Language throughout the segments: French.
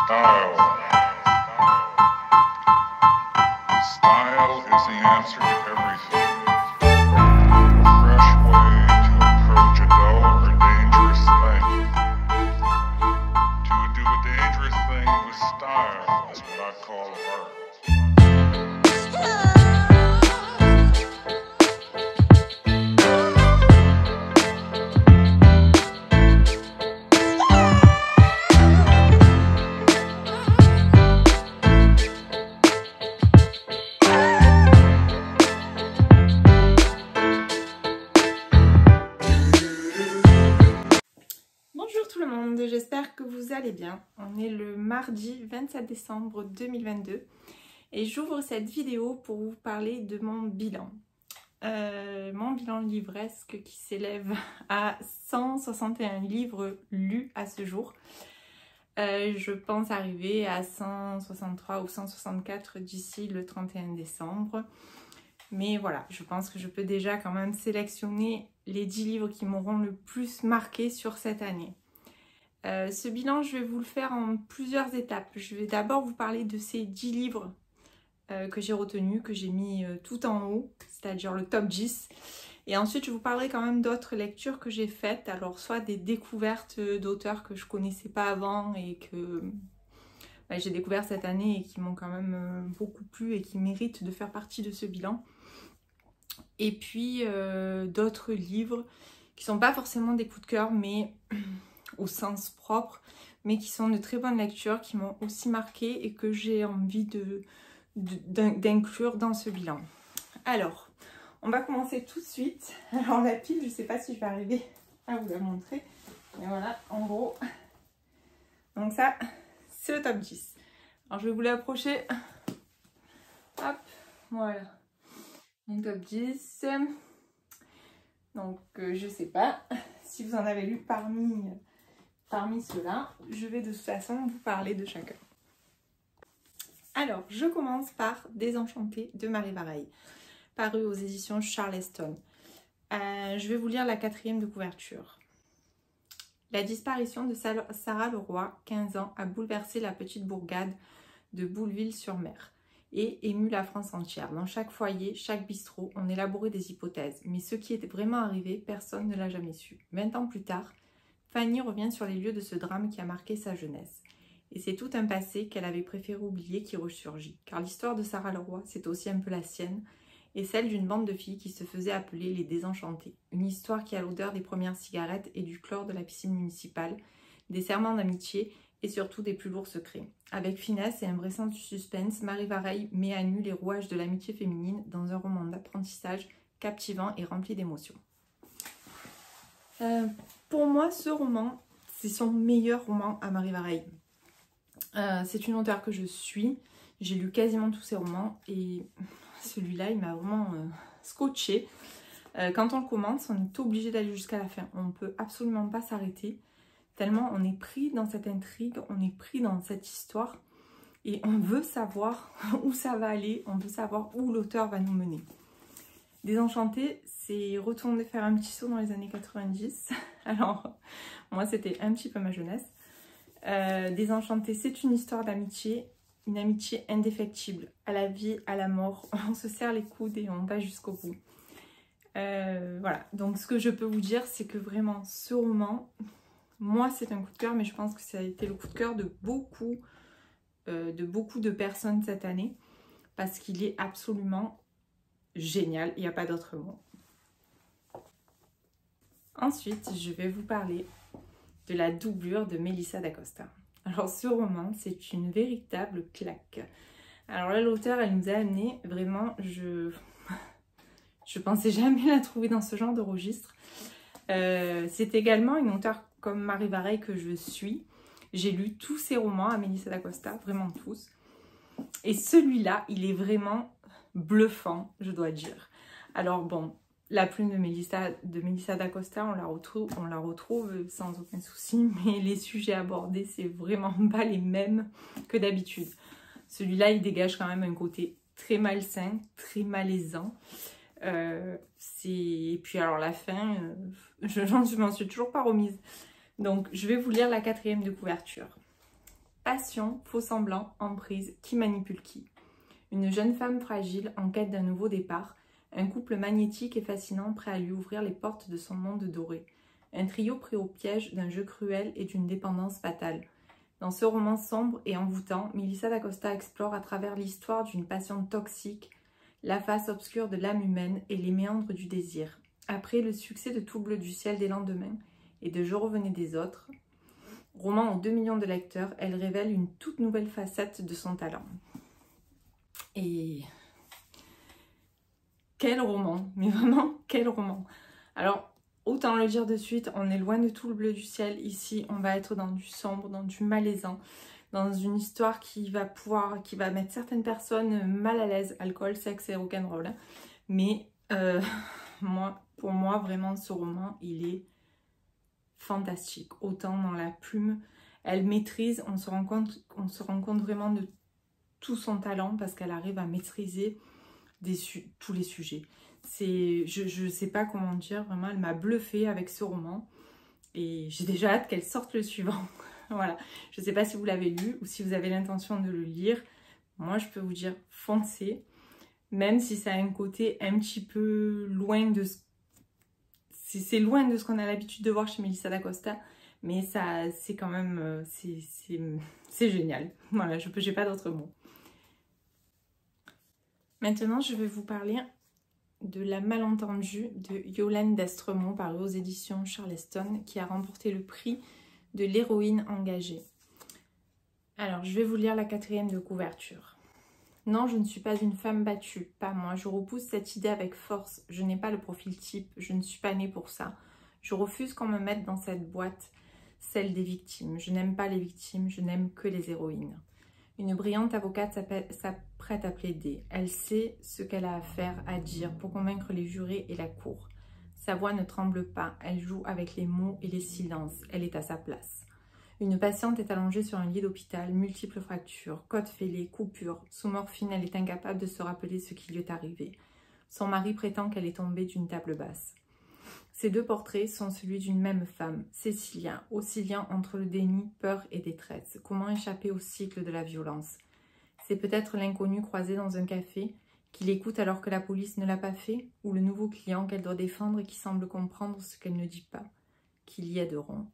Style. Style is the answer to everything. A fresh way to approach a dull or dangerous thing. To do a dangerous thing with style is what I call art. Bonjour tout le monde, j'espère que vous allez bien. On est le mardi 27 décembre 2022 et j'ouvre cette vidéo pour vous parler de mon bilan. Mon bilan livresque qui s'élève à 161 livres lus à ce jour. Je pense arriver à 163 ou 164 d'ici le 31 décembre. Mais voilà, je pense que je peux déjà quand même sélectionner les 10 livres qui m'auront le plus marqué sur cette année. Ce bilan, je vais vous le faire en plusieurs étapes. Je vais d'abord vous parler de ces 10 livres que j'ai retenus, que j'ai mis tout en haut, c'est-à-dire le top 10. Et ensuite, je vous parlerai quand même d'autres lectures que j'ai faites. Alors, soit des découvertes d'auteurs que je ne connaissais pas avant et que j'ai découvert cette année et qui m'ont quand même beaucoup plu et qui méritent de faire partie de ce bilan. Et puis, d'autres livres qui ne sont pas forcément des coups de cœur, mais au sens propre, mais qui sont de très bonnes lectures, qui m'ont aussi marqué et que j'ai envie d'inclure dans ce bilan. Alors, on va commencer tout de suite. Alors la pile, je ne sais pas si je vais arriver à vous la montrer, mais voilà, en gros. Donc ça, c'est le top 10. Alors je vais vous l'approcher. Hop, voilà. Mon top 10. Donc je sais pas si vous en avez lu parmi ceux-là. Je vais de toute façon vous parler de chacun. Alors, je commence par Désenchantée de Marie Varaille, paru aux éditions Charleston. Je vais vous lire la 4e de couverture. La disparition de Sarah Leroy, 15 ans, a bouleversé la petite bourgade de Bouleville-sur-Mer et ému la France entière. Dans chaque foyer, chaque bistrot, on élaborait des hypothèses. Mais ce qui est vraiment arrivé, personne ne l'a jamais su. 20 ans plus tard, Fanny revient sur les lieux de ce drame qui a marqué sa jeunesse. Et c'est tout un passé qu'elle avait préféré oublier qui ressurgit. Car l'histoire de Sarah Leroy, c'est aussi un peu la sienne, et celle d'une bande de filles qui se faisaient appeler les Désenchantées. Une histoire qui a l'odeur des premières cigarettes et du chlore de la piscine municipale, des serments d'amitié et surtout des plus lourds secrets. Avec finesse et un vrai sens du suspense, Marie Varaille met à nu les rouages de l'amitié féminine dans un roman d'apprentissage captivant et rempli d'émotions. Pour moi, ce roman, c'est son meilleur roman à Marie Varaille. C'est une auteure que je suis. J'ai lu quasiment tous ses romans et celui-là, il m'a vraiment scotché. Quand on le commence, on est obligé d'aller jusqu'à la fin. On ne peut absolument pas s'arrêter. Tellement on est pris dans cette intrigue, on est pris dans cette histoire et on veut savoir où ça va aller, on veut savoir où l'auteur va nous mener. Désenchantée, c'est retourner faire un petit saut dans les années 90. Alors, moi, c'était un petit peu ma jeunesse. Désenchantée, c'est une histoire d'amitié, une amitié indéfectible. À la vie, à la mort, on se serre les coudes et on va jusqu'au bout. Voilà, donc ce que je peux vous dire, c'est que vraiment, ce roman... Moi, c'est un coup de cœur, mais je pense que ça a été le coup de cœur de beaucoup de personnes cette année parce qu'il est absolument génial. Il n'y a pas d'autre mot. Ensuite, je vais vous parler de La doublure de Melissa d'Acosta. Alors, ce roman, c'est une véritable claque. Alors là, l'auteure, elle nous a amené vraiment, je pensais jamais la trouver dans ce genre de registre. C'est également une auteure comme Marie Varaille que je suis. J'ai lu tous ses romans à Melissa d'Acosta, vraiment tous. Et celui-là, il est vraiment bluffant, je dois dire. Alors bon, la plume de Melissa d'Acosta, on la retrouve sans aucun souci, mais les sujets abordés, c'est vraiment pas les mêmes que d'habitude. Celui-là, il dégage quand même un côté très malsain, très malaisant. Et puis alors la fin, je m'en suis toujours pas remise. Donc je vais vous lire la 4e de couverture. Passion, faux semblant, emprise, qui manipule qui? Une jeune femme fragile en quête d'un nouveau départ, un couple magnétique et fascinant prêt à lui ouvrir les portes de son monde doré. Un trio pris au piège d'un jeu cruel et d'une dépendance fatale. Dans ce roman sombre et envoûtant, Melissa d'Acosta explore à travers l'histoire d'une passion toxique, la face obscure de l'âme humaine et les méandres du désir. Après le succès de Tout bleu du ciel des lendemains et de Je revenais des autres, roman aux 2 millions de lecteurs, elle révèle une toute nouvelle facette de son talent. Et quel roman, mais vraiment quel roman. Alors, autant le dire de suite, on est loin de Tout le bleu du ciel. Ici, on va être dans du sombre, dans du malaisant, dans une histoire qui va mettre certaines personnes mal à l'aise, alcool, sexe et rock'n'roll. Mais pour moi, vraiment, ce roman, il est fantastique. Autant dans la plume, elle maîtrise, on se rend compte vraiment de tout son talent parce qu'elle arrive à maîtriser tous les sujets. Je ne sais pas comment dire, vraiment, elle m'a bluffée avec ce roman. Et j'ai déjà hâte qu'elle sorte le suivant. Voilà. Je ne sais pas si vous l'avez lu ou si vous avez l'intention de le lire. Moi, je peux vous dire, foncez. Même si ça a un côté un petit peu loin de ce... C'est loin de ce qu'on a l'habitude de voir chez Melissa d'Acosta. Mais ça, c'est quand même... c'est génial. Voilà, je n'ai pas d'autres mots. Maintenant, je vais vous parler de La Malentendue de Yolande d'Estremont, paru aux éditions Charleston, qui a remporté le prix de l'héroïne engagée. Alors, je vais vous lire la 4e de couverture. Non, je ne suis pas une femme battue, pas moi. Je repousse cette idée avec force. Je n'ai pas le profil type, je ne suis pas née pour ça. Je refuse qu'on me mette dans cette boîte, celle des victimes. Je n'aime pas les victimes, je n'aime que les héroïnes. Une brillante avocate s'apprête à plaider. Elle sait ce qu'elle a à faire, à dire pour convaincre les jurés et la cour. Sa voix ne tremble pas, elle joue avec les mots et les silences, elle est à sa place. Une patiente est allongée sur un lit d'hôpital, multiples fractures, côtes fêlées, coupures. Sous morphine, elle est incapable de se rappeler ce qui lui est arrivé. Son mari prétend qu'elle est tombée d'une table basse. Ces 2 portraits sont celui d'une même femme, Cécilia, oscillant entre le déni, peur et détresse. Comment échapper au cycle de la violence? C'est peut-être l'inconnu croisé dans un café, qui l'écoute alors que la police ne l'a pas fait, ou le nouveau client qu'elle doit défendre et qui semble comprendre ce qu'elle ne dit pas, qui l'y aideront.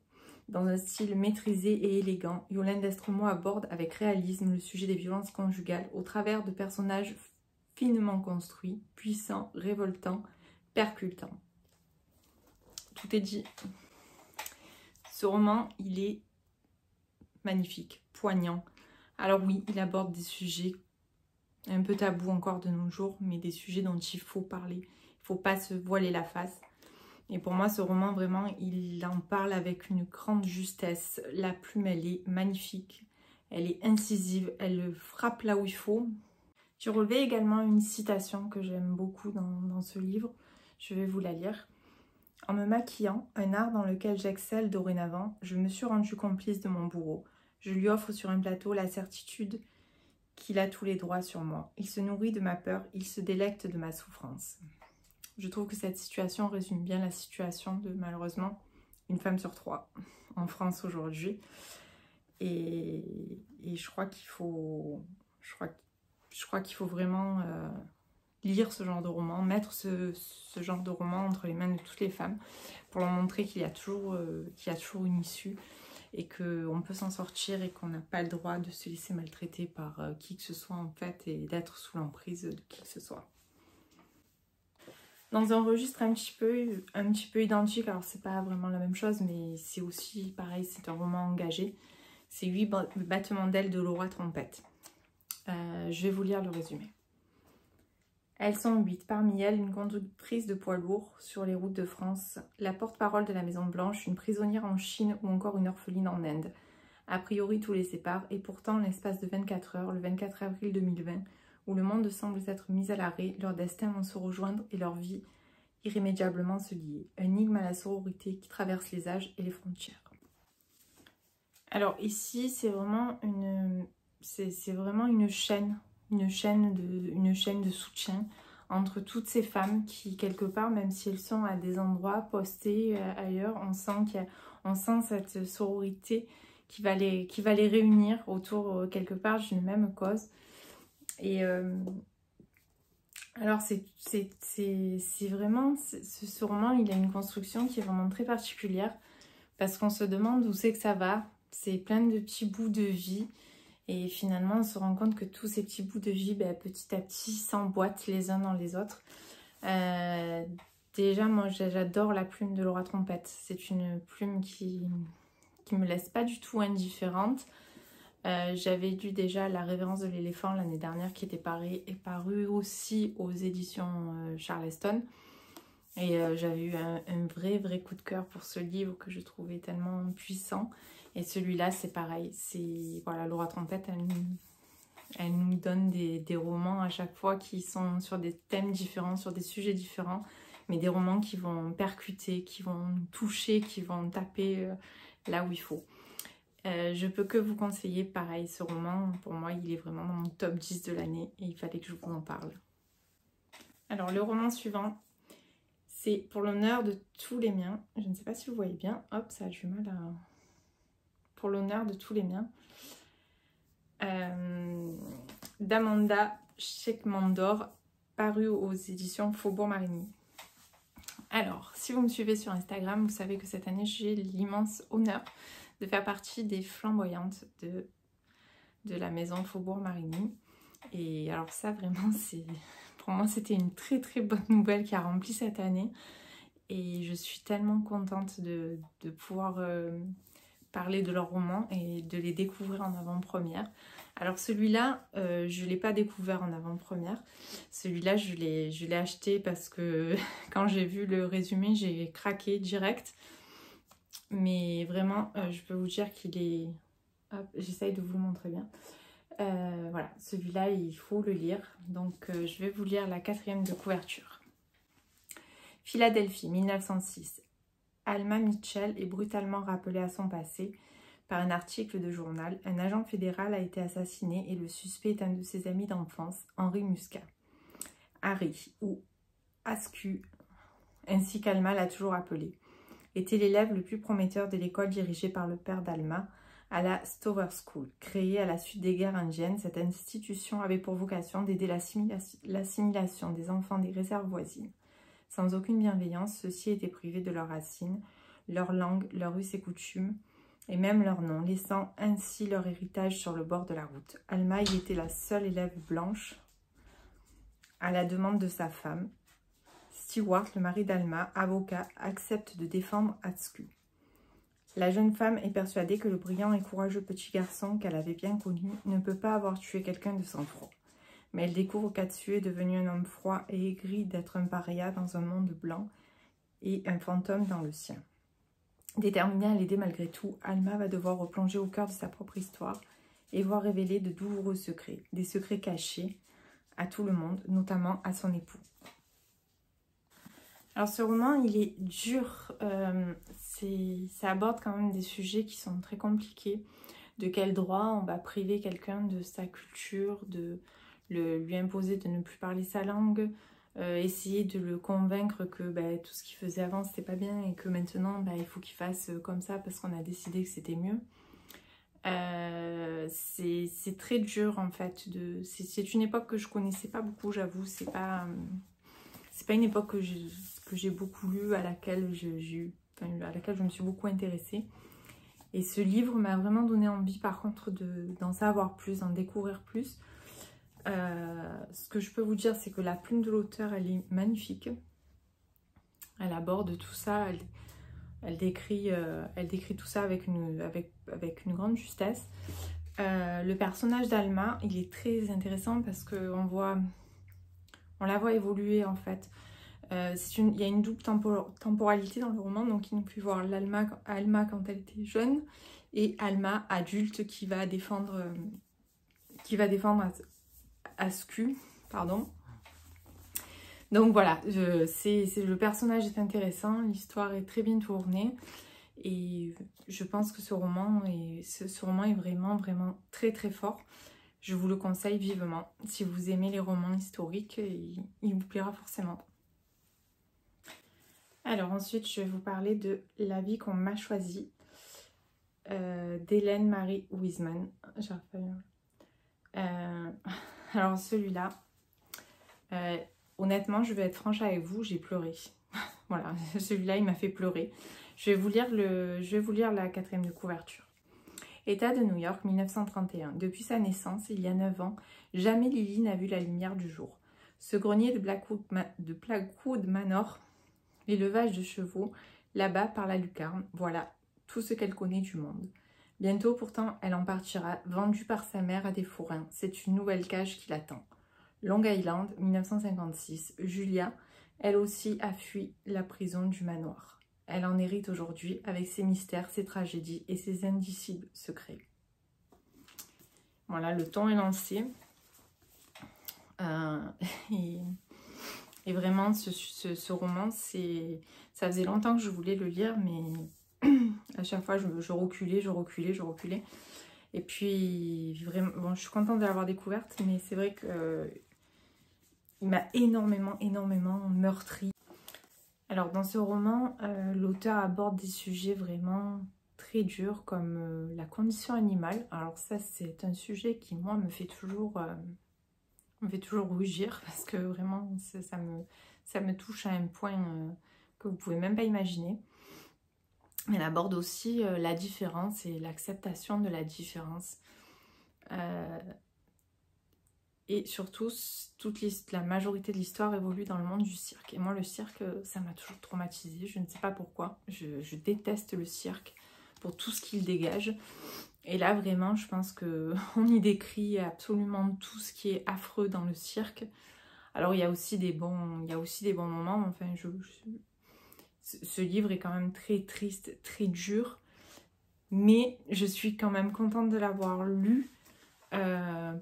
Dans un style maîtrisé et élégant, Yolande d'Estremont aborde avec réalisme le sujet des violences conjugales au travers de personnages finement construits, puissants, révoltants, percutants. Tout est dit. Ce roman, il est magnifique, poignant. Alors oui, il aborde des sujets un peu tabous encore de nos jours, mais des sujets dont il faut parler. Il ne faut pas se voiler la face. Et pour moi, ce roman, vraiment, il en parle avec une grande justesse. La plume, elle est magnifique. Elle est incisive. Elle frappe là où il faut. J'ai relevé également une citation que j'aime beaucoup dans ce livre. Je vais vous la lire. En me maquillant, un art dans lequel j'excelle dorénavant, je me suis rendue complice de mon bourreau. Je lui offre sur un plateau la certitude qu'il a tous les droits sur moi. Il se nourrit de ma peur, il se délecte de ma souffrance. Je trouve que cette situation résume bien la situation de, malheureusement, une femme sur 3 en France aujourd'hui. Et je crois qu'il faut... Je crois qu'il faut vraiment... lire ce genre de roman, mettre ce genre de roman entre les mains de toutes les femmes pour leur montrer qu'il y a toujours une issue et qu'on peut s'en sortir et qu'on n'a pas le droit de se laisser maltraiter par qui que ce soit en fait et d'être sous l'emprise de qui que ce soit. Dans un registre un petit peu identique, alors c'est pas vraiment la même chose mais c'est aussi pareil, c'est un roman engagé, c'est 8 battements d'ailes de Laura Trompette. Je vais vous lire le résumé. Elles sont 8, parmi elles une conductrice de poids lourd sur les routes de France, la porte-parole de la Maison Blanche, une prisonnière en Chine ou encore une orpheline en Inde. A priori tout les sépare et pourtant l'espace de 24 heures, le 24 avril 2020, où le monde semble s'être mis à l'arrêt, leurs destins vont se rejoindre et leur vie irrémédiablement se lier. Un énigme à la sororité qui traverse les âges et les frontières. Alors ici c'est vraiment une chaîne. Une chaîne de soutien entre toutes ces femmes qui, quelque part, même si elles sont à des endroits postées ailleurs, on sent cette sororité qui va les réunir autour quelque part d'une même cause. Et alors c'est vraiment, ce roman, il a une construction qui est vraiment très particulière parce qu'on se demande où c'est que ça va. C'est plein de petits bouts de vie et finalement on se rend compte que tous ces petits bouts de vie, petit à petit, s'emboîtent les uns dans les autres. Déjà, moi j'adore la plume de Laura Trompette. C'est une plume qui me laisse pas du tout indifférente. J'avais lu déjà La Révérence de l'éléphant l'année dernière qui était paru aussi aux éditions Charleston. Et j'avais eu un vrai coup de cœur pour ce livre que je trouvais tellement puissant. Et celui-là, c'est pareil. Voilà, Laura Trompette, elle nous donne des romans à chaque fois qui sont sur des thèmes différents, sur des sujets différents, mais des romans qui vont percuter, qui vont nous toucher, qui vont taper là où il faut. Je peux que vous conseiller pareil ce roman. Pour moi, il est vraiment dans mon top 10 de l'année et il fallait que je vous en parle. Alors, le roman suivant, c'est Pour l'honneur de tous les miens. Je ne sais pas si vous voyez bien. Hop, ça a du mal à... Pour l'honneur de tous les miens. D'Amanda Shekmandor, paru aux éditions Faubourg Marigny. Alors, si vous me suivez sur Instagram, vous savez que cette année, j'ai l'immense honneur de faire partie des flamboyantes de la maison Faubourg Marigny. Et alors ça, vraiment, pour moi, c'était une très bonne nouvelle qui a rempli cette année. Et je suis tellement contente de pouvoir parler de leur roman et de les découvrir en avant-première. Alors celui-là, je ne l'ai pas découvert en avant-première. Celui-là, je l'ai acheté parce que quand j'ai vu le résumé, j'ai craqué direct. Mais vraiment, je peux vous dire qu'il est... Hop, j'essaye de vous le montrer bien. Voilà, celui-là, il faut le lire. Donc, je vais vous lire la 4e de couverture. Philadelphie, 1906. Alma Mitchell est brutalement rappelée à son passé par un article de journal. Un agent fédéral a été assassiné et le suspect est un de ses amis d'enfance, Henry Muscat. Harry, ou Askew, ainsi qu'Alma l'a toujours appelé, était l'élève le plus prometteur de l'école dirigée par le père d'Alma, à la Stover School. Créée à la suite des guerres indiennes, cette institution avait pour vocation d'aider l'assimilation des enfants des réserves voisines. Sans aucune bienveillance, ceux-ci étaient privés de leurs racines, leur langue, leurs us et coutumes, et même leur nom, laissant ainsi leur héritage sur le bord de la route. Alma y était la seule élève blanche, à la demande de sa femme. Stewart, le mari d'Alma, avocat, accepte de défendre Askew. La jeune femme est persuadée que le brillant et courageux petit garçon qu'elle avait bien connu ne peut pas avoir tué quelqu'un de sang-froid. Mais elle découvre qu'Atsu est devenu un homme froid et aigri d'être un paria dans un monde blanc et un fantôme dans le sien. Déterminée à l'aider malgré tout, Alma va devoir replonger au cœur de sa propre histoire et voir révéler de douloureux secrets, des secrets cachés à tout le monde, notamment à son époux. Alors ce roman, il est dur, ça aborde quand même des sujets qui sont très compliqués. De quel droit on va priver quelqu'un de sa culture, de lui imposer de ne plus parler sa langue, essayer de le convaincre que tout ce qu'il faisait avant c'était pas bien et que maintenant il faut qu'il fasse comme ça parce qu'on a décidé que c'était mieux. C'est très dur en fait, c'est une époque que je connaissais pas beaucoup, j'avoue, c'est pas une époque que j'ai beaucoup lue, à laquelle je me suis beaucoup intéressée. Et ce livre m'a vraiment donné envie par contre d'en savoir plus, d'en découvrir plus. Ce que je peux vous dire, c'est que la plume de l'auteur, elle est magnifique. Elle aborde tout ça, elle décrit tout ça avec une grande justesse. Le personnage d'Alma, il est très intéressant parce qu'on la voit évoluer en fait. Il y a une double temporalité dans le roman, donc il nous fait voir Alma quand elle était jeune et Alma adulte qui va défendre Askew, pardon. Donc voilà, le personnage est intéressant, l'histoire est très bien tournée et je pense que ce roman est vraiment très fort. Je vous le conseille vivement. Si vous aimez les romans historiques, il vous plaira forcément. Alors ensuite, je vais vous parler de La vie qu'on m'a choisie. d'Hélène Marie Wiseman. Alors celui-là, honnêtement, je vais être franche avec vous, j'ai pleuré. Voilà, celui-là, il m'a fait pleurer. Je vais vous lire la 4e de couverture. État de New York, 1931. Depuis sa naissance, il y a 9 ans, jamais Lily n'a vu la lumière du jour. Ce grenier de Blackwood Manor, l'élevage de chevaux, là-bas par la lucarne, voilà tout ce qu'elle connaît du monde. Bientôt, pourtant, elle en partira, vendue par sa mère à des fourrains. C'est une nouvelle cage qui l'attend. Long Island, 1956. Julia, elle aussi, a fui la prison du manoir. Elle en hérite aujourd'hui avec ses mystères, ses tragédies et ses indicibles secrets. Voilà, le ton est lancé. Et vraiment, ce roman, ça faisait longtemps que je voulais le lire, mais à chaque fois, je reculais. Et puis, vraiment, bon, je suis contente de l'avoir découverte, mais c'est vrai que il m'a énormément meurtri. Alors, dans ce roman, l'auteur aborde des sujets vraiment très durs, comme la condition animale. Alors ça, c'est un sujet qui, moi, me fait toujours rougir, parce que vraiment, ça me touche à un point que vous pouvez même pas imaginer. Elle aborde aussi la différence et l'acceptation de la différence. Et surtout, la majorité de l'histoire évolue dans le monde du cirque. Et moi, le cirque, ça m'a toujours traumatisée. Je ne sais pas pourquoi. Je déteste le cirque pour tout ce qu'il dégage. Et là, vraiment, je pense qu'on y décrit absolument tout ce qui est affreux dans le cirque. Alors, il y a aussi des bons moments. Enfin, ce livre est quand même très triste, très dur. Mais je suis quand même contente de l'avoir lu.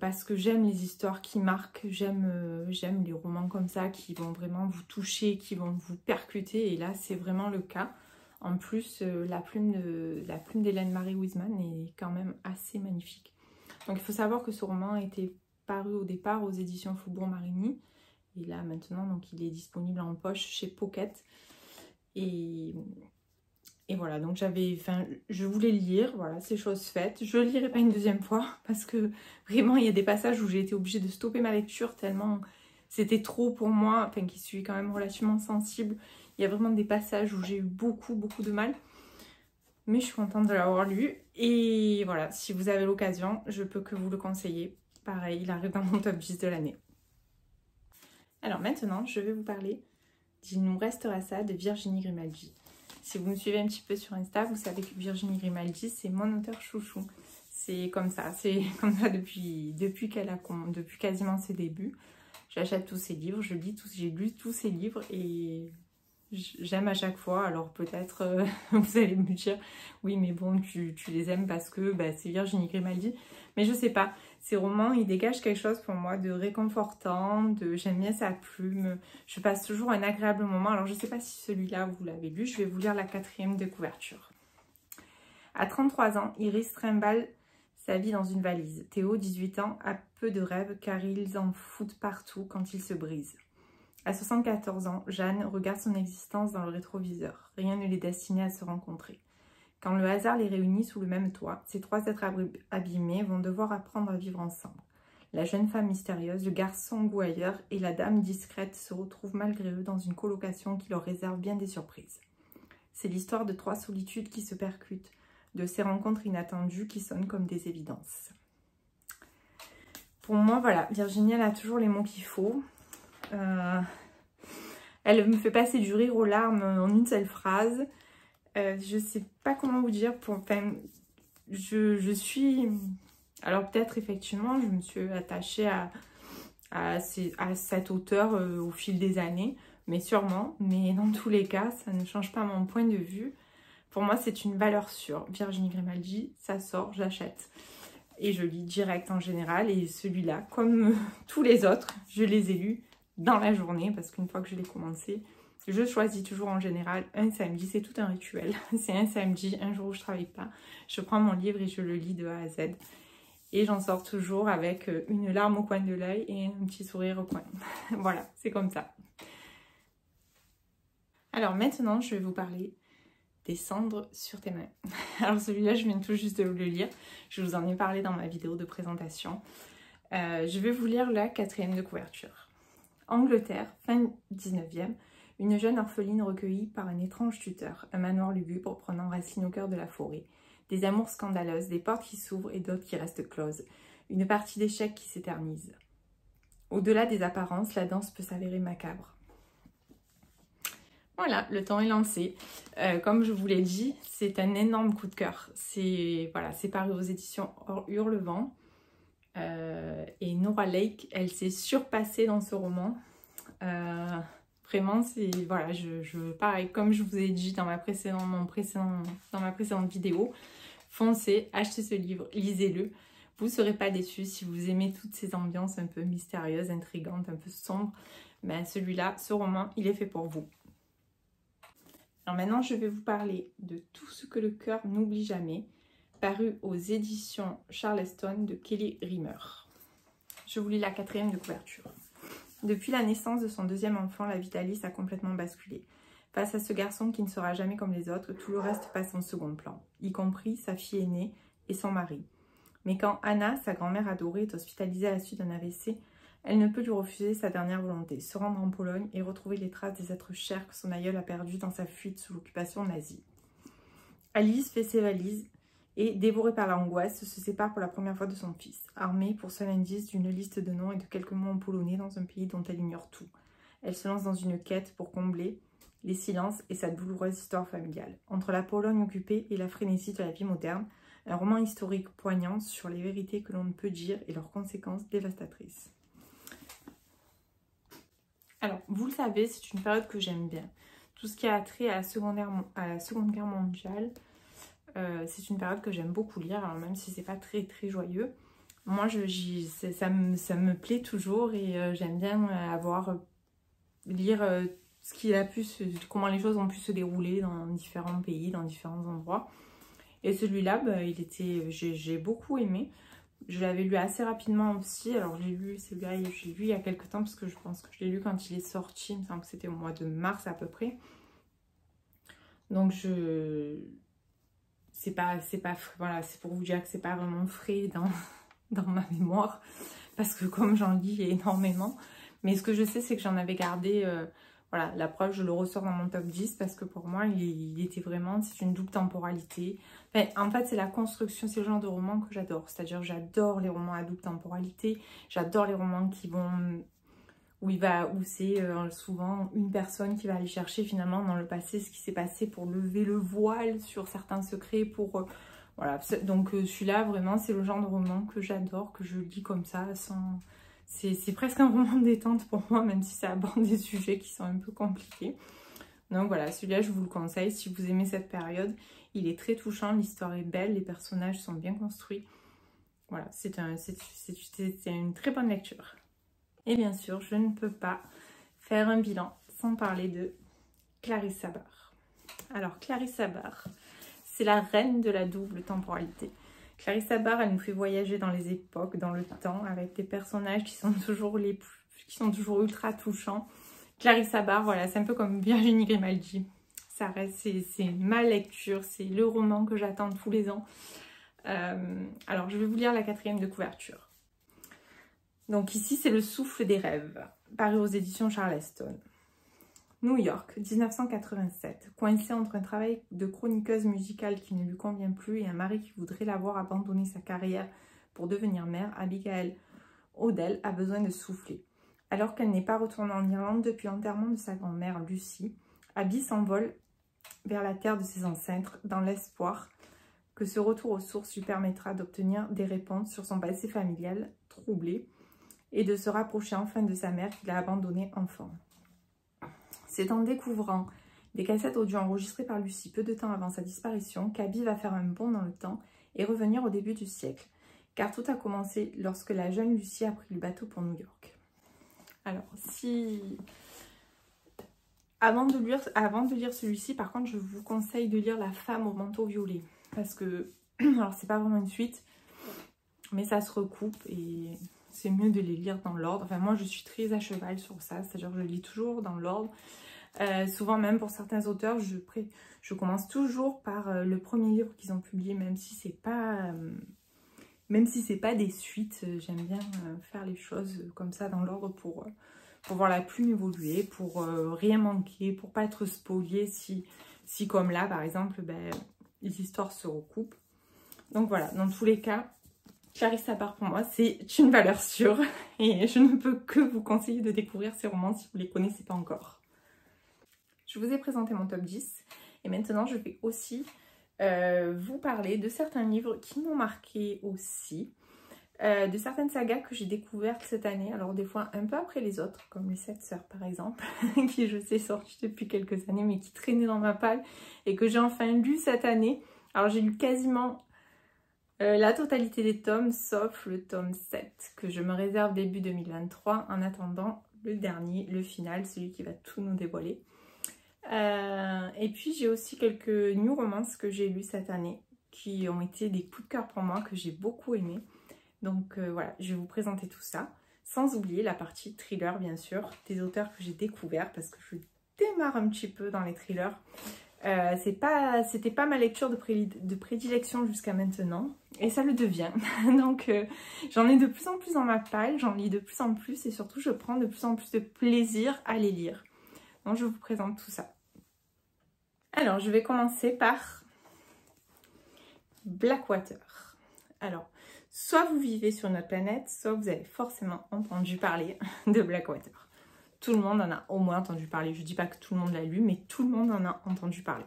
Parce que j'aime les histoires qui marquent, j'aime les romans comme ça qui vont vraiment vous toucher, qui vont vous percuter, et là c'est vraiment le cas. En plus, la plume d'Hélène Marie Wiseman est quand même assez magnifique. Donc il faut savoir que ce roman a été paru au départ aux éditions Faubourg-Marigny, et là maintenant donc il est disponible en poche chez Pocket. Et voilà, donc je voulais le lire, voilà, c'est chose faite. Je ne le lirai pas une deuxième fois parce que vraiment il y a des passages où j'ai été obligée de stopper ma lecture tellement c'était trop pour moi, enfin qui suis quand même relativement sensible. Il y a vraiment des passages où j'ai eu beaucoup de mal. Mais je suis contente de l'avoir lu. Et voilà, si vous avez l'occasion, je peux que vous le conseiller. Pareil, il arrive dans mon top 10 de l'année. Alors maintenant, je vais vous parler d'Il nous restera ça de Virginie Grimaldi. Si vous me suivez un petit peu sur Insta, vous savez que Virginie Grimaldi, c'est mon auteur chouchou. C'est comme ça depuis quasiment ses débuts. J'achète tous ses livres, j'ai lu tous ses livres et j'aime à chaque fois. Alors peut-être vous allez me dire, oui mais bon tu les aimes parce que c'est Virginie Grimaldi. Mais je sais pas, ces romans ils dégagent quelque chose pour moi de réconfortant, j'aime bien sa plume, je passe toujours un agréable moment. Alors je sais pas si celui-là vous l'avez lu, je vais vous lire la 4e de couverture. À 33 ans, Iris trimballe sa vie dans une valise. Théo, 18 ans, a peu de rêves car ils en foutent partout quand ils se brisent. À 74 ans, Jeanne regarde son existence dans le rétroviseur. Rien ne les destinait à se rencontrer. Quand le hasard les réunit sous le même toit, ces 3 êtres abîmés vont devoir apprendre à vivre ensemble. La jeune femme mystérieuse, le garçon gouailleur et la dame discrète se retrouvent malgré eux dans une colocation qui leur réserve bien des surprises. C'est l'histoire de 3 solitudes qui se percutent, de ces rencontres inattendues qui sonnent comme des évidences. Pour moi, voilà, Virginie, elle a toujours les mots qu'il faut. Elle me fait passer du rire aux larmes en une seule phrase. Je sais pas comment vous dire. Je suis... Alors peut-être effectivement, je me suis attachée à cet auteur au fil des années. Mais sûrement. Mais dans tous les cas, ça ne change pas mon point de vue. Pour moi, c'est une valeur sûre. Virginie Grimaldi, ça sort, j'achète. Et je lis direct en général. Et celui-là, comme tous les autres, je les ai lus dans la journée, parce qu'une fois que je l'ai commencé, je choisis toujours en général un samedi, c'est tout un rituel. C'est un samedi, un jour où je travaille pas, je prends mon livre et je le lis de A à Z. Et j'en sors toujours avec une larme au coin de l'œil et un petit sourire au coin. Voilà, c'est comme ça. Alors maintenant, je vais vous parler des cendres sur tes mains. Alors celui-là, je viens tout juste de le lire. Je vous en ai parlé dans ma vidéo de présentation. Je vais vous lire la 4e de couverture. Angleterre, fin 19e, une jeune orpheline recueillie par un étrange tuteur, un manoir lugubre prenant racine au cœur de la forêt, des amours scandaleuses, des portes qui s'ouvrent et d'autres qui restent closes, une partie d'échecs qui s'éternise. Au-delà des apparences, la danse peut s'avérer macabre. Voilà, le temps est lancé. Comme je vous l'ai dit, c'est un énorme coup de cœur. C'est paru aux éditions Hurlevent. Et Nora Lake, elle s'est surpassée dans ce roman. Vraiment, c'est voilà, pareil, comme je vous ai dit dans ma précédente vidéo, foncez, achetez ce livre, lisez-le. Vous ne serez pas déçus si vous aimez toutes ces ambiances un peu mystérieuses, intrigantes, un peu sombres. Ben celui-là, ce roman, il est fait pour vous. Alors maintenant, je vais vous parler de Tout ce que le cœur n'oublie jamais, paru aux éditions Charleston de Kelly Rimmer. Je vous lis la 4e de couverture. Depuis la naissance de son 2e enfant, la vie d'Alice a complètement basculé. Face à ce garçon qui ne sera jamais comme les autres, tout le reste passe en second plan, y compris sa fille aînée et son mari. Mais quand Anna, sa grand-mère adorée, est hospitalisée à la suite d'un AVC, elle ne peut lui refuser sa dernière volonté, se rendre en Pologne et retrouver les traces des êtres chers que son aïeul a perdus dans sa fuite sous l'occupation nazie. Alice fait ses valises et, dévorée par l'angoisse, se sépare pour la première fois de son fils, armée pour seul indice d'une liste de noms et de quelques mots en polonais dans un pays dont elle ignore tout. Elle se lance dans une quête pour combler les silences et sa douloureuse histoire familiale. Entre la Pologne occupée et la frénésie de la vie moderne, un roman historique poignant sur les vérités que l'on ne peut dire et leurs conséquences dévastatrices. Alors, vous le savez, c'est une période que j'aime bien. Tout ce qui a trait à la Seconde Guerre mondiale, c'est une période que j'aime beaucoup lire, alors même si c'est pas très très joyeux. Moi, ça me plaît toujours et j'aime bien lire comment les choses ont pu se dérouler dans différents pays, dans différents endroits. Et celui-là, j'ai beaucoup aimé. Je l'avais lu assez rapidement aussi. Alors celui-là, je l'ai lu il y a quelques temps parce que je pense que je l'ai lu quand il est sorti. Il me semble que c'était au mois de mars à peu près. Donc c'est pour vous dire que c'est pas vraiment frais dans ma mémoire. Parce que comme j'en lis énormément. Mais ce que je sais, c'est que j'en avais gardé... voilà, la preuve, je le ressors dans mon top 10 parce que pour moi, il était vraiment... C'est une double temporalité. Enfin, en fait, c'est la construction, c'est le genre de roman que j'adore. C'est-à-dire, j'adore les romans à double temporalité. J'adore les romans où c'est souvent une personne qui va aller chercher finalement dans le passé ce qui s'est passé pour lever le voile sur certains secrets. Voilà, donc celui-là, vraiment, c'est le genre de roman que j'adore, que je lis comme ça, sans... C'est presque un roman de détente pour moi, même si ça aborde des sujets qui sont un peu compliqués. Donc voilà, celui-là, je vous le conseille. Si vous aimez cette période, il est très touchant, l'histoire est belle, les personnages sont bien construits. Voilà, c'est une très bonne lecture. Et bien sûr, je ne peux pas faire un bilan sans parler de Clarissa Bard. Alors, Clarissa Bard, c'est la reine de la double temporalité. Clarissa Bard, elle nous fait voyager dans les époques, dans le temps, avec des personnages qui sont toujours ultra touchants. Clarissa Bard, voilà, c'est un peu comme Virginie Grimaldi. Ça reste, c'est ma lecture, c'est le roman que j'attends tous les ans. Alors, je vais vous lire la 4e de couverture. Donc ici, c'est Le souffle des rêves, paru aux éditions Charleston. New York, 1987. Coincée entre un travail de chroniqueuse musicale qui ne lui convient plus et un mari qui voudrait la voir abandonner sa carrière pour devenir mère, Abigail Odell a besoin de souffler. Alors qu'elle n'est pas retournée en Irlande depuis l'enterrement de sa grand-mère Lucie, Abby s'envole vers la terre de ses ancêtres dans l'espoir que ce retour aux sources lui permettra d'obtenir des réponses sur son passé familial troublé et de se rapprocher enfin de sa mère qu'il a abandonnée enfant. C'est en découvrant des cassettes audio enregistrées par Lucie peu de temps avant sa disparition qu'Abby va faire un bond dans le temps et revenir au début du siècle. Car tout a commencé lorsque la jeune Lucie a pris le bateau pour New York. Alors, avant de lire celui-ci, par contre, je vous conseille de lire La femme au manteau violet. Parce que, alors c'est pas vraiment une suite, mais ça se recoupe et c'est mieux de les lire dans l'ordre. Enfin, moi, je suis très à cheval sur ça, c'est-à-dire que je lis toujours dans l'ordre. Souvent même pour certains auteurs, je commence toujours par le premier livre qu'ils ont publié, même si c'est pas des suites. J'aime bien faire les choses comme ça dans l'ordre pour voir la plume évoluer, pour rien manquer, pour pas être spolié si comme là par exemple, les histoires se recoupent. Donc voilà, dans tous les cas, Clarisse Sapard pour moi c'est une valeur sûre et je ne peux que vous conseiller de découvrir ces romans si vous ne les connaissez pas encore. Je vous ai présenté mon top 10 et maintenant je vais aussi vous parler de certains livres qui m'ont marqué aussi, de certaines sagas que j'ai découvertes cette année, alors des fois un peu après les autres, comme les 7 sœurs par exemple, qui je sais sorties depuis quelques années mais qui traînaient dans ma palle et que j'ai enfin lu cette année. Alors j'ai lu quasiment la totalité des tomes sauf le tome 7 que je me réserve début 2023 en attendant le dernier, le final, celui qui va tout nous dévoiler. Et puis j'ai aussi quelques new romances que j'ai lues cette année qui ont été des coups de cœur pour moi, que j'ai beaucoup aimé. Donc voilà, je vais vous présenter tout ça, sans oublier la partie thriller bien sûr, des auteurs que j'ai découverts parce que je démarre un petit peu dans les thrillers. C'était pas ma lecture de prédilection jusqu'à maintenant et ça le devient. Donc j'en ai de plus en plus dans ma palle, j'en lis de plus en plus et surtout je prends de plus en plus de plaisir à les lire. Donc je vous présente tout ça. Alors je vais commencer par Blackwater. Alors, soit vous vivez sur notre planète, soit vous avez forcément entendu parler de Blackwater. Tout le monde en a au moins entendu parler. Je ne dis pas que tout le monde l'a lu, mais tout le monde en a entendu parler.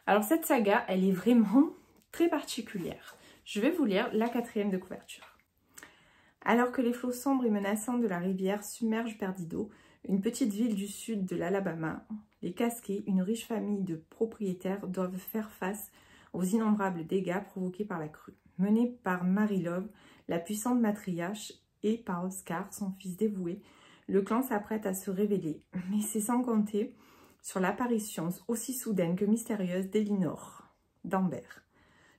Alors cette saga, elle est vraiment très particulière. Je vais vous lire la 4e de couverture. Alors que les flots sombres et menaçants de la rivière submergent Perdido, une petite ville du sud de l'Alabama, les Casquets, une riche famille de propriétaires, doivent faire face aux innombrables dégâts provoqués par la crue. Menée par Mary Love, la puissante matriarche, et par Oscar, son fils dévoué, le clan s'apprête à se révéler, mais c'est sans compter sur l'apparition aussi soudaine que mystérieuse d'Elinor d'Amber,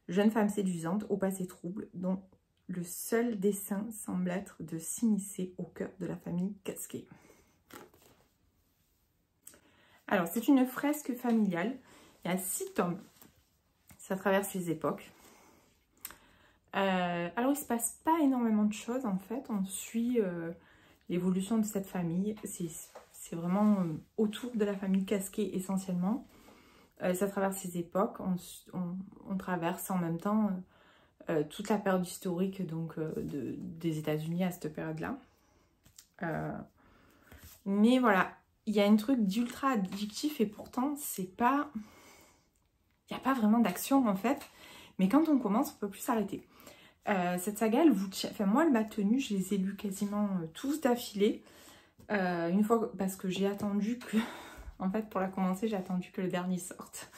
jeune femme séduisante au passé trouble, dont le seul dessein semble être de s'immiscer au cœur de la famille Casquet. Alors, c'est une fresque familiale, il y a 6 tomes, ça traverse les époques. Alors, il ne se passe pas énormément de choses en fait, on suit l'évolution de cette famille, c'est vraiment autour de la famille Casquet essentiellement. Ça traverse les époques, on traverse en même temps toute la période historique donc, des États-Unis à cette période-là. Mais voilà, il y a un truc d'ultra addictif et pourtant c'est pas... Il n'y a pas vraiment d'action en fait, mais quand on commence on ne peut plus s'arrêter. Cette saga, elle vous tient... Enfin, moi, elle m'a tenue, je les ai lus quasiment tous d'affilée. Une fois, parce que j'ai attendu que... En fait, pour la commencer, j'ai attendu que le dernier sorte.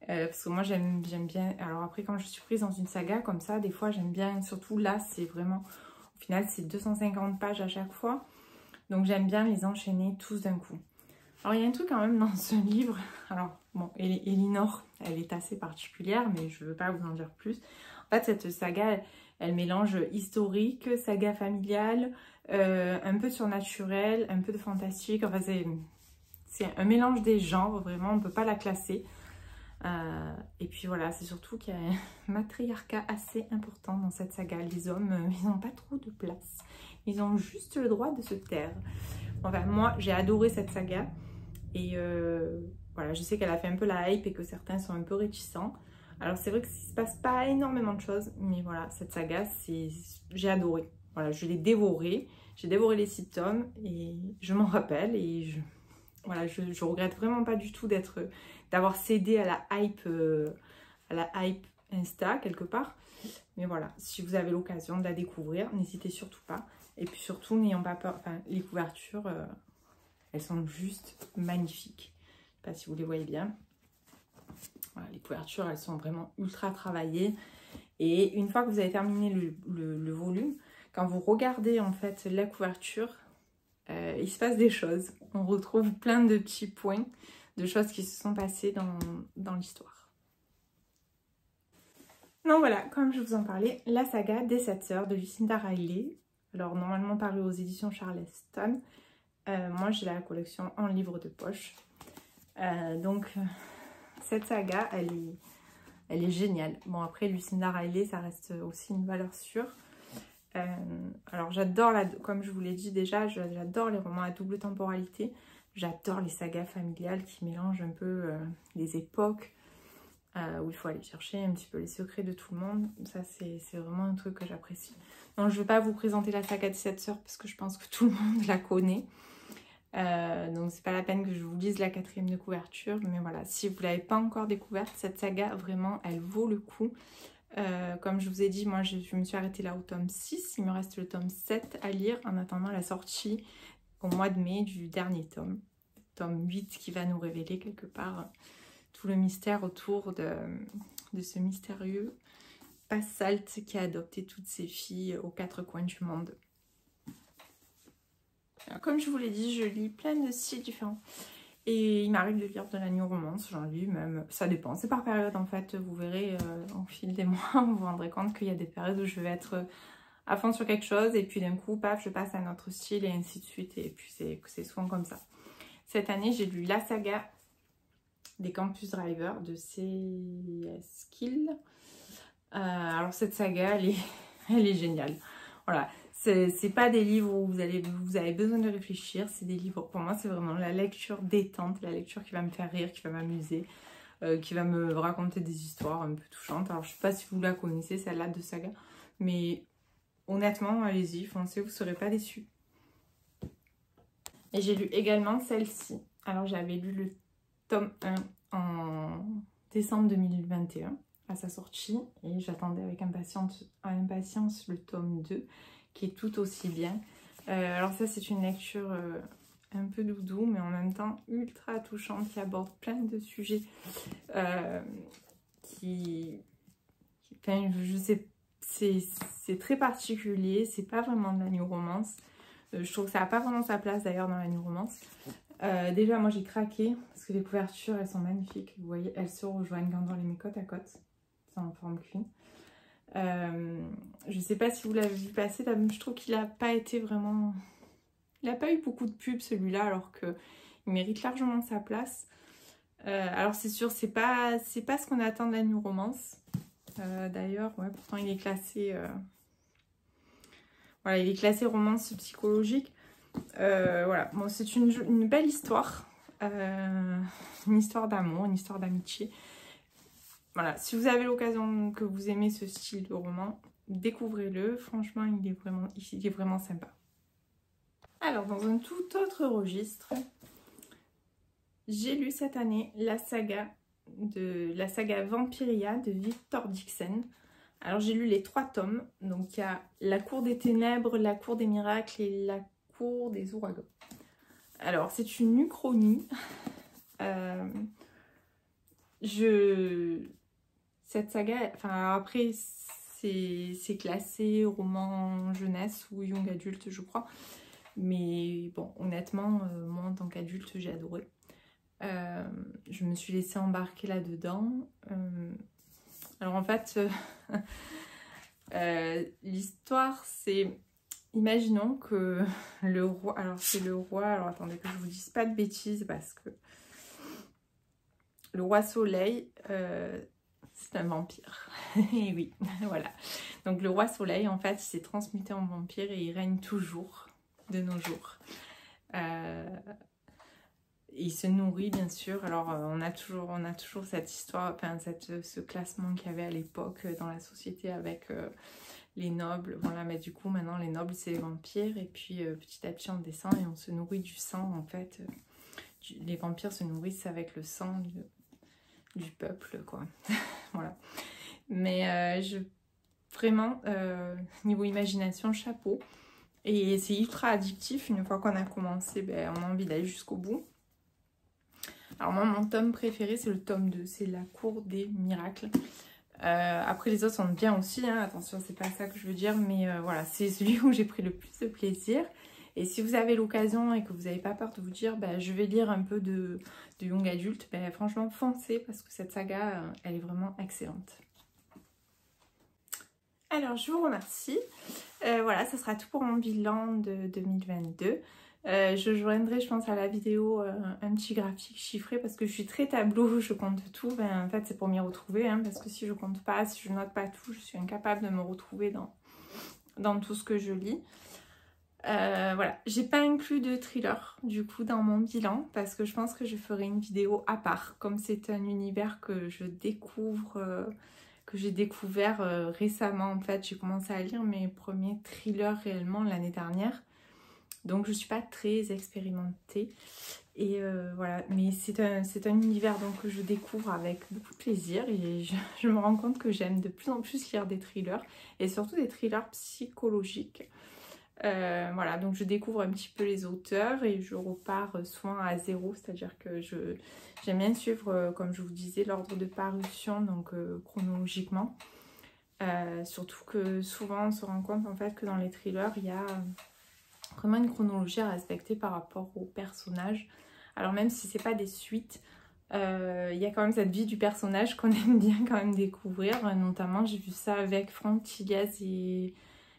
Parce que moi, j'aime bien... Alors après, quand je suis prise dans une saga comme ça, des fois, j'aime bien... Surtout là, c'est vraiment... Au final, c'est 250 pages à chaque fois. Donc, j'aime bien les enchaîner tous d'un coup. Alors, il y a un truc quand même dans ce livre. Alors, bon, Elinor, elle est assez particulière, mais je ne veux pas vous en dire plus. En fait, cette saga, elle mélange historique, saga familiale, un peu de surnaturel, un peu de fantastique. Enfin, c'est un mélange des genres, vraiment, on ne peut pas la classer. Et puis voilà, c'est surtout qu'il y a un matriarcat assez important dans cette saga. Les hommes, ils n'ont pas trop de place. Ils ont juste le droit de se taire. Enfin, moi, j'ai adoré cette saga. Et voilà, je sais qu'elle a fait un peu la hype et que certains sont un peu réticents. Alors c'est vrai qu'il ne se passe pas énormément de choses, mais voilà, cette saga, j'ai adoré. Voilà, je l'ai dévorée, j'ai dévoré les 6 tomes et je m'en rappelle et voilà, je regrette vraiment pas du tout d'avoir cédé à la hype Insta quelque part. Mais voilà, si vous avez l'occasion de la découvrir, n'hésitez surtout pas. Et puis surtout, n'ayons pas peur, enfin les couvertures, elles sont juste magnifiques. Je ne sais pas si vous les voyez bien. Voilà, les couvertures, elles sont vraiment ultra travaillées. Et une fois que vous avez terminé le volume, quand vous regardez en fait la couverture, il se passe des choses. On retrouve plein de petits points, de choses qui se sont passées dans l'histoire. Donc voilà, comme je vous en parlais, la saga des 7 sœurs de Lucinda Riley. Alors normalement paru aux éditions Charleston. Moi j'ai la collection en livre de poche. Cette saga elle est géniale. Bon après Lucinda Riley ça reste aussi une valeur sûre. Alors j'adore, comme je vous l'ai dit déjà, j'adore les romans à double temporalité. J'adore les sagas familiales qui mélangent un peu les époques, où il faut aller chercher un petit peu les secrets de tout le monde. Ça c'est vraiment un truc que j'apprécie. Donc je ne vais pas vous présenter la saga des 7 sœurs parce que je pense que tout le monde la connaît. Donc c'est pas la peine que je vous lise la 4e de couverture. Mais voilà, si vous ne l'avez pas encore découverte, cette saga vraiment elle vaut le coup. Comme je vous ai dit, moi je me suis arrêtée là au tome 6. Il me reste le tome 7 à lire en attendant la sortie au mois de mai du dernier tome. Tome 8 qui va nous révéler quelque part tout le mystère autour de ce mystérieux Passalt qui a adopté toutes ses filles aux 4 coins du monde. Alors, comme je vous l'ai dit, je lis plein de styles différents. Et il m'arrive de lire de la new romance, j'en lis même, ça dépend, c'est par période en fait, vous verrez au fil des mois, vous vous rendrez compte qu'il y a des périodes où je vais être à fond sur quelque chose et puis d'un coup, paf, je passe à un autre style et ainsi de suite et puis c'est souvent comme ça. Cette année, j'ai lu la saga des Campus Driver de C.S. Kill. Alors cette saga, elle est géniale, voilà. C'est pas des livres où vous avez besoin de réfléchir, c'est des livres, pour moi c'est vraiment la lecture détente, la lecture qui va me faire rire, qui va m'amuser, qui va me raconter des histoires un peu touchantes. Alors je sais pas si vous la connaissez celle-là de saga, mais honnêtement allez-y, foncez, vous serez pas déçus. Et j'ai lu également celle-ci, alors j'avais lu le tome 1 en décembre 2021 à sa sortie et j'attendais avec impatience le tome 2 qui est tout aussi bien. Alors ça c'est une lecture un peu doudou mais en même temps ultra touchante qui aborde plein de sujets enfin je sais, c'est très particulier, c'est pas vraiment de la new romance. Je trouve que ça n'a pas vraiment sa place d'ailleurs dans la new romance. Déjà moi j'ai craqué parce que les couvertures elles sont magnifiques, vous voyez elles se rejoignent quand on les met côte à côte, c'est en forme queen. Je sais pas si vous l'avez vu passer, je trouve qu'il a pas été vraiment... Il n'a pas eu beaucoup de pubs celui-là alors qu'il mérite largement sa place. Alors c'est sûr, c'est pas ce qu'on attend de la new romance. D'ailleurs, ouais, pourtant il est classé... Voilà, il est classé romance psychologique. Voilà, bon, c'est une belle histoire. Une histoire d'amour, une histoire d'amitié. Voilà, si vous avez l'occasion que vous aimez ce style de roman, découvrez-le. Franchement, il est vraiment sympa. Alors, dans un tout autre registre, j'ai lu cette année la saga Vampiria de Victor Dixon. Alors, j'ai lu les 3 tomes. Donc, il y a La Cour des Ténèbres, La Cour des Miracles et La Cour des Ouragans. Alors, c'est une uchronie. Cette saga, enfin après c'est classé roman jeunesse ou young adulte je crois. Mais bon honnêtement moi en tant qu'adulte j'ai adoré. Je me suis laissée embarquer là-dedans. Alors en fait l'histoire c'est... Imaginons que le roi... Alors c'est le roi... Alors attendez que je vous dise pas de bêtises parce que... Le roi Soleil, c'est un vampire. Et oui, voilà. Donc le roi Soleil, en fait, il s'est transmuté en vampire et il règne toujours, de nos jours. Il se nourrit, bien sûr. Alors, on a toujours cette histoire, enfin, ce classement qu'il y avait à l'époque dans la société avec les nobles. Voilà, mais du coup, maintenant, les nobles, c'est les vampires. Et puis, petit à petit, on descend et on se nourrit du sang, en fait. Les vampires se nourrissent avec le sang du peuple, quoi. Voilà. Mais vraiment, niveau imagination, chapeau. Et c'est ultra addictif. Une fois qu'on a commencé, ben, on a envie d'aller jusqu'au bout. Alors moi, mon tome préféré, c'est le tome 2. C'est La Cour des Miracles. Après, les autres sont bien aussi. Hein, attention, c'est pas ça que je veux dire. Mais voilà, c'est celui où j'ai pris le plus de plaisir. Et si vous avez l'occasion et que vous n'avez pas peur de vous dire je vais lire un peu de young adulte, franchement foncez parce que cette saga elle est vraiment excellente. Alors je vous remercie. Voilà, ça sera tout pour mon bilan de 2022. Je joindrai, je pense, à la vidéo un petit graphique chiffré parce que je suis très tableau, je compte tout. Ben, en fait, c'est pour m'y retrouver, hein, parce que si je compte pas, si je note pas tout, je suis incapable de me retrouver dans tout ce que je lis. Voilà, j'ai pas inclus de thriller du coup dans mon bilan parce que je pense que je ferai une vidéo à part. Comme c'est un univers que je découvre, que j'ai découvert récemment en fait. J'ai commencé à lire mes premiers thrillers réellement l'année dernière. Donc je suis pas très expérimentée. Et voilà, mais c'est un univers donc, que je découvre avec beaucoup de plaisir. Et je me rends compte que j'aime de plus en plus lire des thrillers. Et surtout des thrillers psychologiques. Voilà, donc je découvre un petit peu les auteurs et je repars souvent à zéro, c'est-à-dire que j'aime bien suivre, comme je vous disais, l'ordre de parution, donc chronologiquement. Surtout que souvent on se rend compte en fait que dans les thrillers, il y a vraiment une chronologie à respecter par rapport aux personnages. Alors même si c'est pas des suites, il y a quand même cette vie du personnage qu'on aime bien quand même découvrir. Notamment j'ai vu ça avec Franck Thiliez et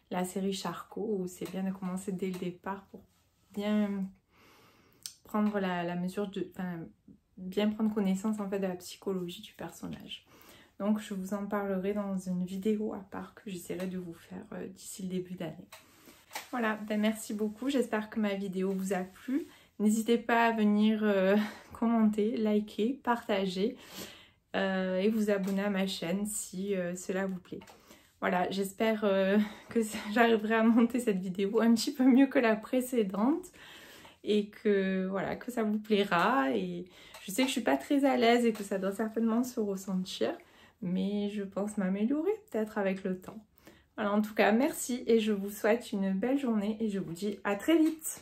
la série Charcot, où c'est bien de commencer dès le départ pour bien prendre la mesure de... Enfin, bien prendre connaissance en fait de la psychologie du personnage. Donc je vous en parlerai dans une vidéo à part que j'essaierai de vous faire d'ici le début d'année. Voilà, ben merci beaucoup, j'espère que ma vidéo vous a plu. N'hésitez pas à venir commenter, liker, partager et vous abonner à ma chaîne si cela vous plaît. Voilà, j'espère que j'arriverai à monter cette vidéo un petit peu mieux que la précédente et que, voilà, que ça vous plaira. Et je sais que je suis pas très à l'aise et que ça doit certainement se ressentir, mais je pense m'améliorer peut-être avec le temps. Voilà, en tout cas, merci et je vous souhaite une belle journée et je vous dis à très vite.